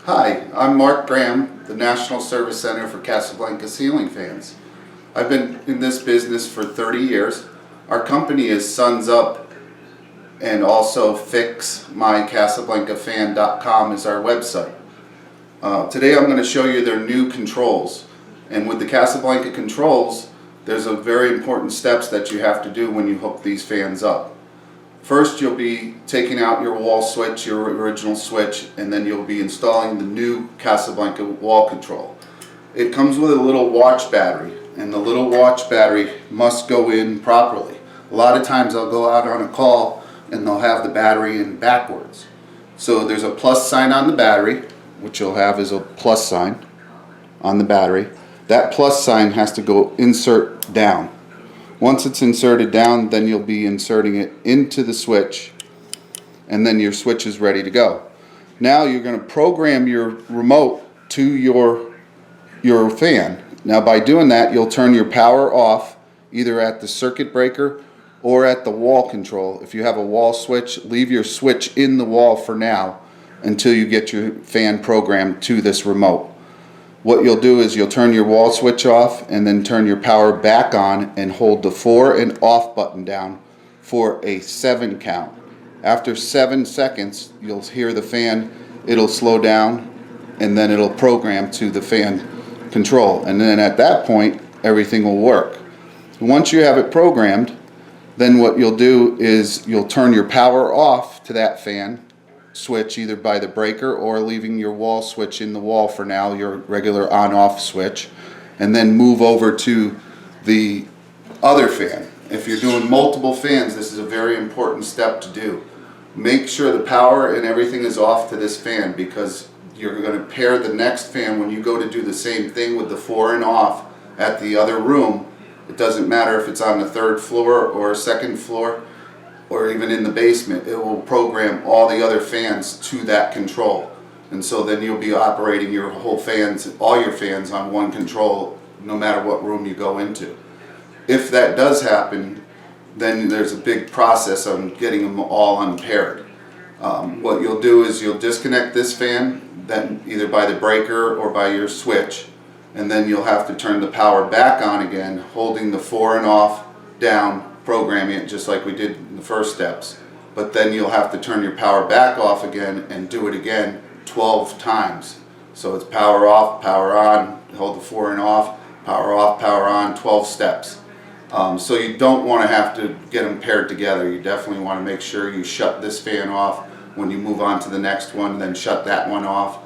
Hi, I'm Mark Graham, the National Service Center for Casablanca ceiling fans. I've been in this business for 30 years. Our company is Suns Up, and also fixmycasablancafan.com is our website. Today I'm going to show you their new controls. And with the Casablanca controls, there's a very important steps that you have to do when you hook these fans up. First, you'll be taking out your wall switch, your original switch, and then you'll be installing the new Casablanca wall control. It comes with a little watch battery, and the little watch battery must go in properly. A lot of times I'll go out on a call and they'll have the battery in backwards. So there's a plus sign on the battery, which you'll have is a plus sign on the battery. That plus sign has to go insert down. Once it's inserted down, then you'll be inserting it into the switch, and then your switch is ready to go. Now you're going to program your remote to your fan. Now by doing that, you'll turn your power off either at the circuit breaker or at the wall control. If you have a wall switch, leave your switch in the wall for now until you get your fan programmed to this remote. What you'll do is you'll turn your wall switch off and then turn your power back on and hold the 4 and off button down for a 7 count. After 7 seconds, you'll hear the fan, it'll slow down, and then it'll program to the fan control. And then at that point, everything will work. Once you have it programmed, then what you'll do is you'll turn your power off to that fan switch either by the breaker or leaving your wall switch in the wall for now, your regular on-off switch, and then move over to the other fan. If you're doing multiple fans, this is a very important step to do. Make sure the power and everything is off to this fan, because you're going to pair the next fan when you go to do the same thing with the 4 and off at the other room. It doesn't matter if it's on the 3rd floor or 2nd floor or even in the basement, it will program all the other fans to that control. And so then you'll be operating your whole fans, all your fans on one control, no matter what room you go into. If that does happen, then there's a big process on getting them all unpaired. What you'll do is you'll disconnect this fan, then either by the breaker or by your switch, and then you'll have to turn the power back on again, holding the 4 and off down, programming it just like we did in the first steps. But then you'll have to turn your power back off again and do it again 12 times. So it's power off, power on, hold the 4 and off, power off, power on, 12 steps. So you don't want to have to get them paired together. You definitely want to make sure you shut this fan off when you move on to the next one, then shut that one off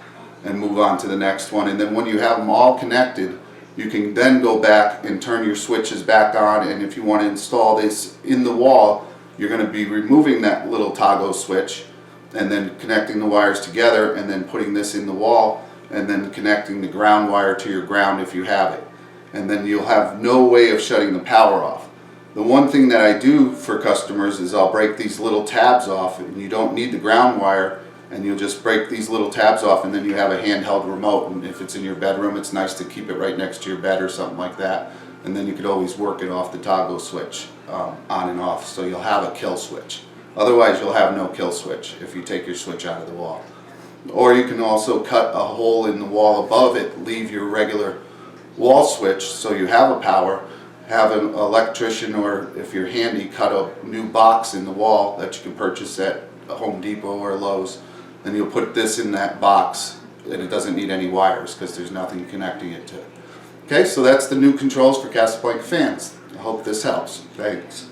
and move on to the next one. And then when you have them all connected, you can then go back and turn your switches back on, and if you want to install this in the wall, you're going to be removing that little toggle switch and then connecting the wires together and then putting this in the wall and then connecting the ground wire to your ground if you have it. And then you'll have no way of shutting the power off. The one thing that I do for customers is I'll break these little tabs off, and you don't need the ground wire, and you'll just break these little tabs off, and then you have a handheld remote. And if it's in your bedroom, it's nice to keep it right next to your bed or something like that, and then you could always work it off the toggle switch on and off, so you'll have a kill switch. Otherwise you'll have no kill switch if you take your switch out of the wall. Or you can also cut a hole in the wall above it, leave your regular wall switch so you have a power, have an electrician, or if you're handy, cut a new box in the wall that you can purchase at Home Depot or Lowe's. Then you'll put this in that box, and it doesn't need any wires because there's nothing connecting it to it. Okay, so that's the new controls for Casablanca fans. I hope this helps. Thanks.